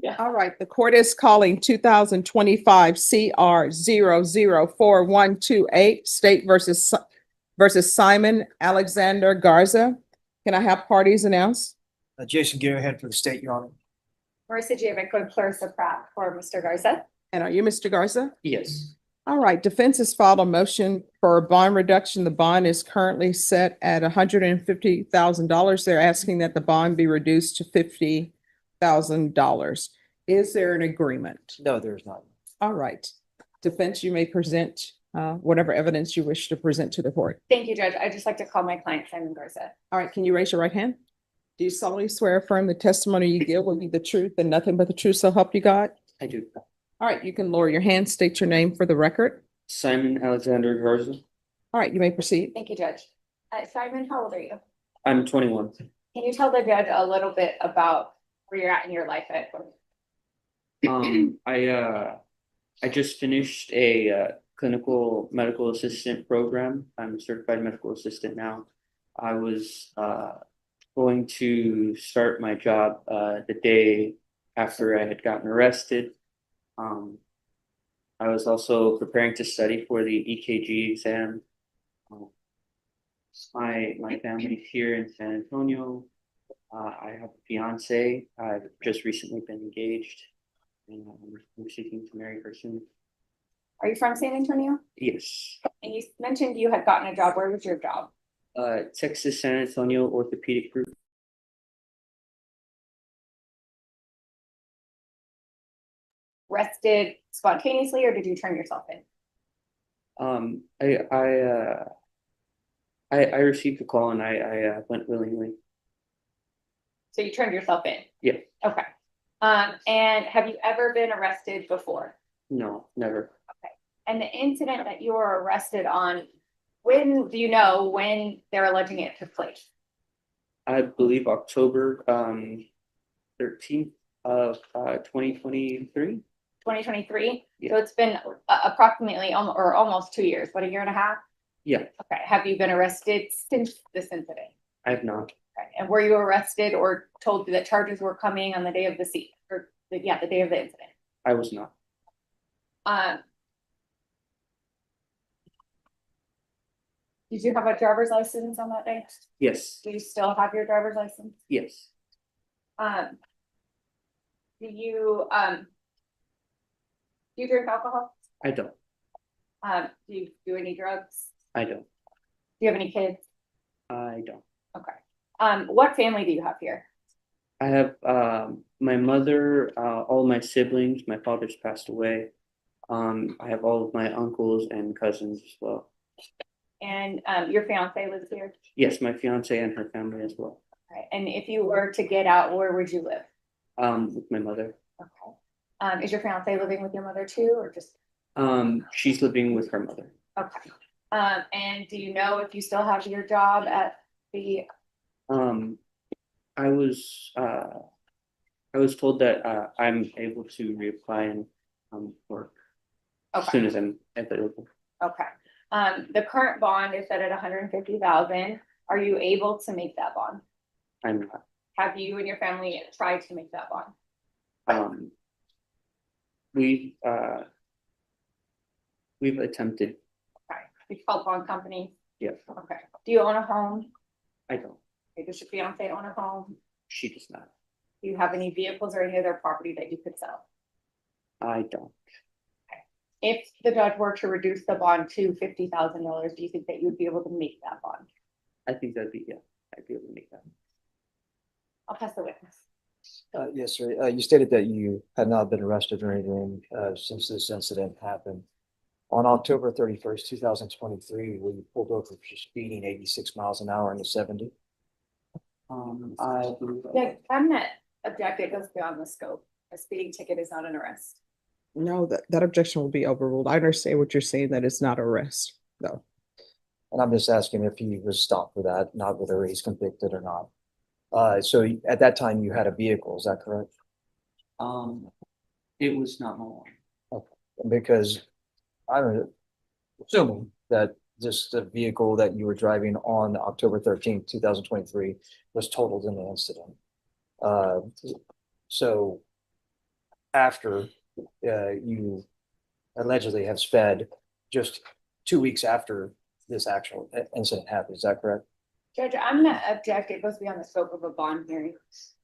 Yeah. All right, the court is calling 2025 CR 0041128 State versus Simon Alexander Garza. Can I have parties announced? Jason Gearhead for the state, Your Honor. Marissa Javico and Clarissa Pratt for Mr. Garza. And are you Mr. Garza? Yes. All right, defense has filed a motion for a bond reduction. The bond is currently set at $150,000. They're asking that the bond be reduced to $50,000. Is there an agreement? No, there's not. All right. Defense, you may present whatever evidence you wish to present to the court. Thank you, Judge. I'd just like to call my client Simon Garza. All right, can you raise your right hand? Do you solemnly swear or affirm the testimony you give will be the truth and nothing but the truth, so help you God? I do. All right, you can lower your hand, state your name for the record. Simon Alexander Garza. All right, you may proceed. Thank you, Judge. Simon, how old are you? I'm 21. Can you tell the judge a little bit about where you're at in your life at? I just finished a clinical medical assistant program. I'm a certified medical assistant now. I was going to start my job the day after I had gotten arrested. I was also preparing to study for the EKG exam. My family's here in San Antonio. I have a fiance. I've just recently been engaged, and I'm seeking to marry her soon. Are you from San Antonio? Yes. And you mentioned you had gotten a job. Where was your job? Texas San Antonio Orthopedic Group. Arrested spontaneously, or did you turn yourself in? I received a call and I went willingly. So you turned yourself in? Yeah. Okay. And have you ever been arrested before? No, never. Okay. And the incident that you were arrested on, when do you know when they're alleging it took place? I believe October 13th of 2023. 2023? Yeah. So it's been approximately almost 2 years, but a year and a half? Yeah, Okay. Have you been arrested since this incident? I have not. Okay. And were you arrested or told that charges were coming on the day of the scene, or the day of the incident? I was not. Did you have a driver's license on that day? Yes. Do you still have your driver's license? Yes. Do you drink alcohol? I don't. Do you do any drugs? I don't. Do you have any kids? I don't. Okay. What family do you have here? I have my mother, all my siblings. My father's passed away. I have all of my uncles and cousins as well. And your fiance lives here? Yes, my fiance and her family as well. Okay. And if you were to get out, where would you live? With my mother. Okay. Is your fiance living with your mother too, or just? She's living with her mother. Okay. And do you know if you still have your job at the? I was told that I'm able to reapply and work as soon as I'm available. Okay. The current bond is set at 150,000. Are you able to make that bond? I'm not. Have you and your family tried to make that bond? We've attempted. Okay. You called bond company? Yes. Okay. Do you own a home? I don't. Okay. Does your fiance own a home? She does not. Do you have any vehicles or any other property that you could sell? I don't. If the judge were to reduce the bond to $50,000, do you think that you would be able to make that bond? I think that'd be, yeah, I'd be able to make that. I'll pass the witness. Yes, sir. You stated that you had not been arrested or anything since this incident happened. On October 31st, 2023, were you pulled over for speeding 86 miles an hour into 70? I believe. Yeah, I'm not objective. It goes beyond the scope. A speeding ticket is not an arrest. No, that objection will be overruled. I understand what you're saying, that it's not arrest, though. And I'm just asking if he was stopped for that, not whether he's convicted or not. So at that time you had a vehicle, is that correct? It was not my own. Okay. Because I'm assuming that just the vehicle that you were driving on October 13th, 2023 was totaled in the incident. So after you allegedly have sped, just 2 weeks after this actual incident happened. Is that correct? Judge, I'm gonna object. It goes beyond the scope of a bond hearing.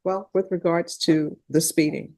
Well, with regards to the speeding.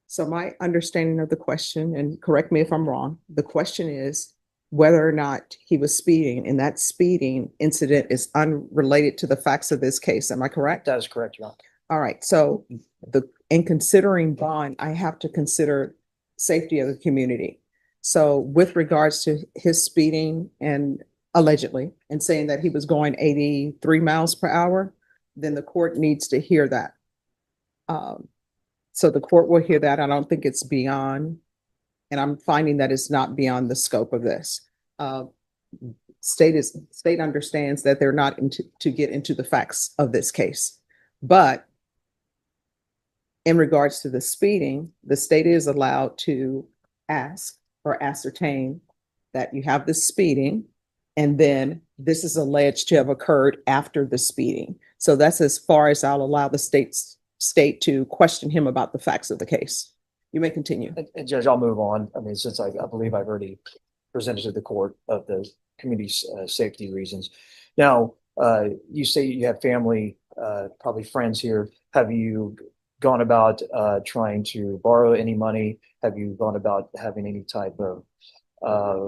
So my understanding of the question, and correct me if I'm wrong, the question is whether or not he was speeding, and that speeding incident is unrelated to the facts of this case. Am I correct? That is correct, Your Honor. All right, so in considering bond, I have to consider safety of the community. So with regards to his speeding and allegedly, and saying that he was going 83 miles per hour, then the court needs to hear that. So the court will hear that. I don't think it's beyond, and I'm finding that it's not beyond the scope of this. State understands that they're not to get into the facts of this case, but in regards to the speeding, the state is allowed to ask or ascertain that you have the speeding, and then this is alleged to have occurred after the speeding. So that's as far as I'll allow the state to question him about the facts of the case. You may continue. And Judge, I'll move on. I mean, since I believe I've already presented to the court of the community's safety reasons. Now, you say you have family, probably friends here. Have you gone about trying to borrow any money? Have you gone about having any type of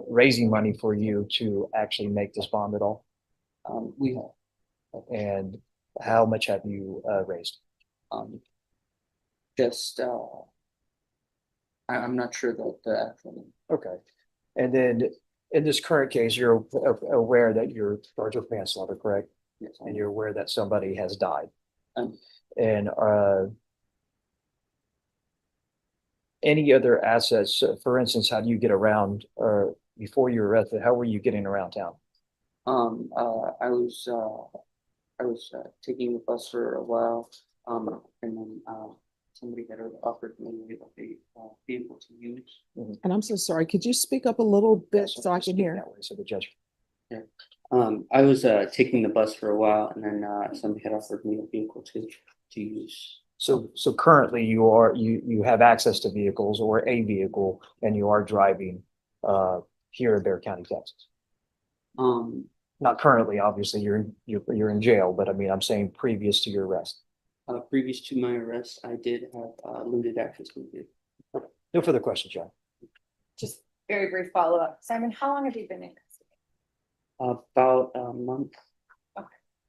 raising money for you to actually make this bond at all? We have. And how much have you raised? Just I'm not sure the actual. Okay. And then in this current case, you're aware that you're charged with manslaughter, correct? Yes. And you're aware that somebody has died. Um, And any other assets, for instance, how do you get around, or before you were arrested, how were you getting around town? I was taking the bus for a while, and then somebody had offered me a vehicle to use. And I'm so sorry, could you speak up a little bit so I can Speak hear? that way, so the judge. I was taking the bus for a while, and then somebody had offered me a vehicle to use. So currently you have access to vehicles or a vehicle, and you are driving here in Bexar County, Texas. Not currently, obviously, you're in jail, but I mean, I'm saying previous to your arrest. Previous to my arrest, I did have limited access to a vehicle. No further questions, John. Just very brief follow-up. Simon, how long have you been in custody? About a month. Okay.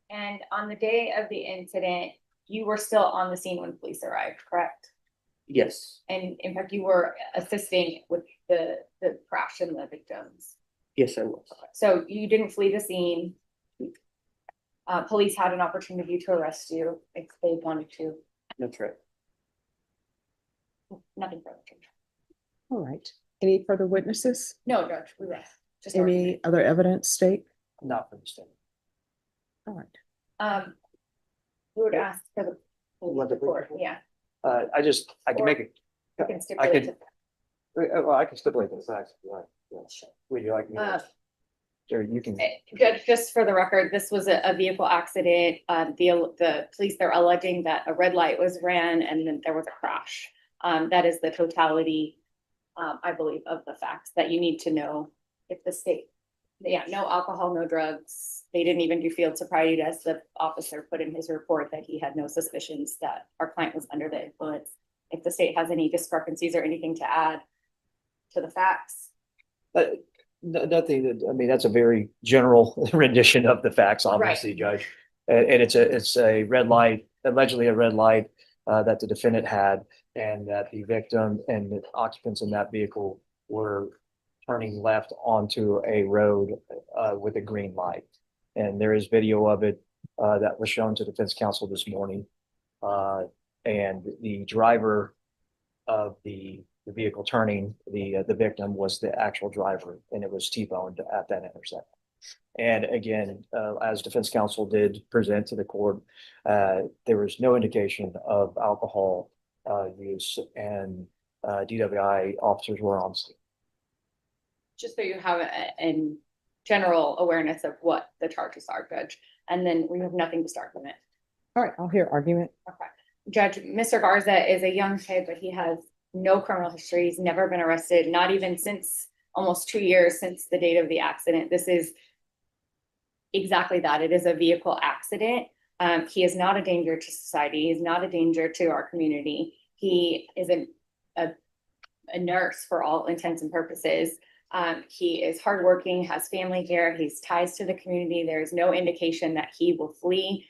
And on the day of the incident, you were still on the scene when police arrived, correct? Yes. And in fact, you were assisting with the crash and the victims. Yes, I was. So you didn't flee the scene. Police had an opportunity to arrest you if they wanted to. That's right. Nothing further. All right. Any further witnesses? No, Judge, we rest. Just Any other evidence, state? Not for the state. All right. We would ask for the Let the court, yeah. I can make it. You can stipulate could- to- Well, I can stipulate the facts. if you like. Yeah. Sure. Would you like me? Sure, you can. Judge, just for the record, this was a vehicle accident. The police, they're alleging that a red light was ran and then there was a crash. That is the totality, I believe, of the facts that you need to know if the state. Yeah, no alcohol, no drugs. They didn't even do field sobriety tests. The officer put in his report that he had no suspicions that our client was under the influence. If the state has any discrepancies or anything to add to the facts. Nothing that, I mean, that's a very general rendition of the facts, obviously, Judge. And it's a red light, allegedly a red light that the defendant had, and that the victim and the occupants in that vehicle were turning left onto a road with a green light. And there is video of it that was shown to defense counsel this morning. And the driver of the vehicle turning the victim was the actual driver, and it was T-boned at that intersection. And again, as defense counsel did present to the court, there was no indication of alcohol use, and DWI officers were on scene. Just so you have a general awareness of what the charges are, Judge, and then we have nothing to start from it. All right, I'll hear argument. Okay. Judge, Mr. Garza is a young kid, but he has no criminal history. He's never been arrested, not even since almost 2 years since the date of the accident. This is exactly that. It is a vehicle accident. He is not a danger to society. He's not a danger to our community. He is a nurse for all intents and purposes. He is hardworking, has family here. He's ties to the community. There's no indication that he will flee.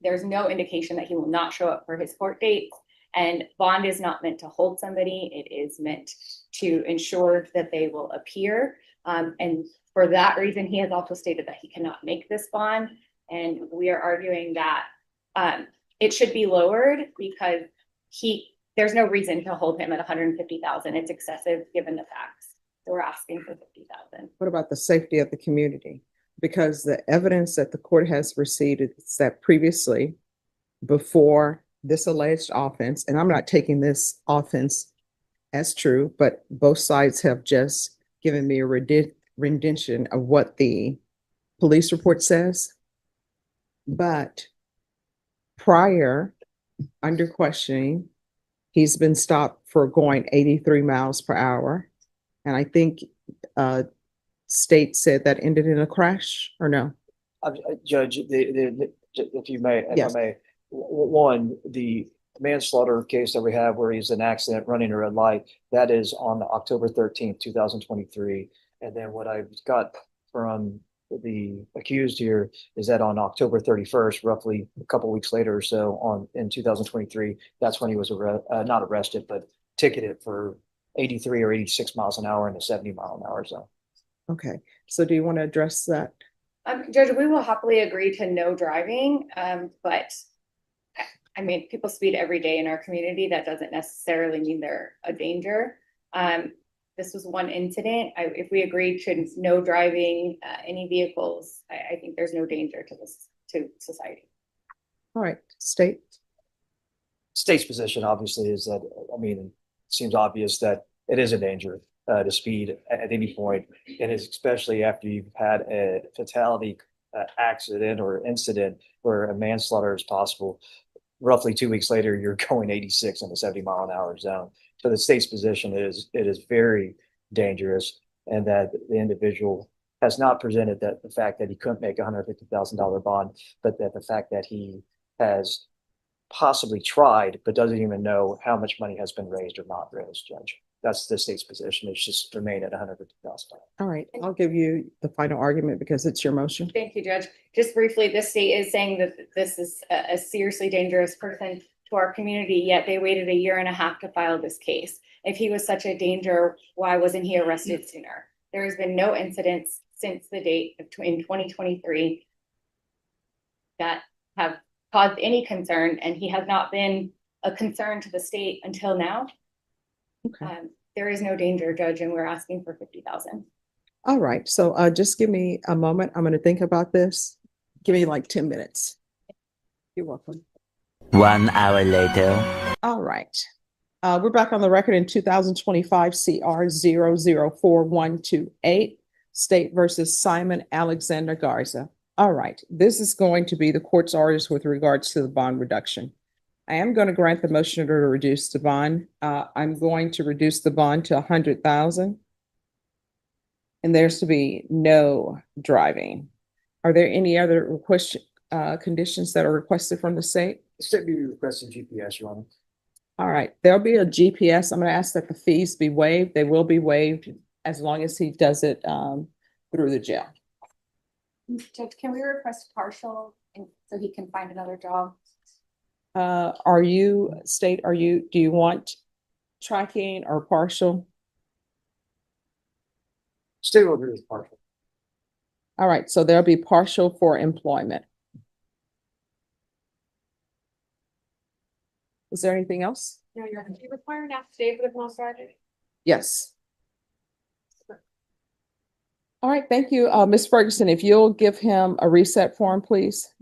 There's no indication that he will not show up for his court dates. And bond is not meant to hold somebody. It is meant to ensure that they will appear. And for that reason, he has also stated that he cannot make this bond. And we are arguing that it should be lowered because there's no reason to hold him at 150,000. It's excessive given the facts. So we're asking for 50,000. What about the safety of the community? Because the evidence that the court has received is that previously, before this alleged offense, and I'm not taking this offense as true, but both sides have just given me a rendition of what the police report says. But prior, under questioning, he's been stopped for going 83 miles per hour. And I think state said that ended in a crash, or no? Judge, if you may, if Yes. I may, one, the manslaughter case that we have where he's in an accident running a red light, that is on October 13th, 2023. And then what I've got from the accused here is that on October 31st, roughly a couple weeks later or so in 2023, that's when he was not arrested, but ticketed for 83 or 86 miles an hour in the 70-mile-an-hour zone. Okay, so do you want to address that? Judge, we will happily agree to no driving, but I mean, people speed every day in our community. That doesn't necessarily mean they're a danger. This was one incident. If we agree to no driving any vehicles, I think there's no danger to society. All right, state. State's position obviously is that, I mean, it seems obvious that it is a danger to speed at any point, and it's especially after you've had a fatality accident or incident where a manslaughter is possible. Roughly 2 weeks later, you're going 86 in the 70-mile-an-hour zone. So the state's position is it is very dangerous, and that the individual has not presented that the fact that he couldn't make a $150,000 bond, but that the fact that he has possibly tried, but doesn't even know how much money has been raised or not raised, Judge. That's the state's position. It's just remain at $150,000. All right, I'll give you the final argument because it's your motion. Thank you, Judge. Just briefly, the state is saying that this is a seriously dangerous person to our community, yet they waited 1.5 years to file this case. If he was such a danger, why wasn't he arrested sooner? There has been no incidents since the date in 2023 that have caused any concern, and he has not been a concern to the state until now. Okay. There is no danger, Judge, and we're asking for 50,000. All right, so just give me a moment. I'm going to think about this. Give me like 10 minutes. You're welcome. 1 hour later. All right. We're back on the record in 2025 CR 004128, State versus Simon Alexander Garza. All right, this is going to be the court's orders with regards to the bond reduction. I am going to grant the motion to reduce the bond. I'm going to reduce the bond to 100,000. And there's to be no driving. Are there any other conditions that are requested from the state? The state be requesting GPS, Your Honor. All right, there'll be a GPS. I'm going to ask that the fees be waived. They will be waived as long as he does it through the jail. Judge, can we request partial so he can find another job? Do you want tracking or partial? State will agree with partial. All right, so there'll be partial for employment. Is there anything else? No, Your Honor. Do you require an affidavit of non-driving? Yes. All right, thank you. Ms. Ferguson, if you'll give him a reset form, please.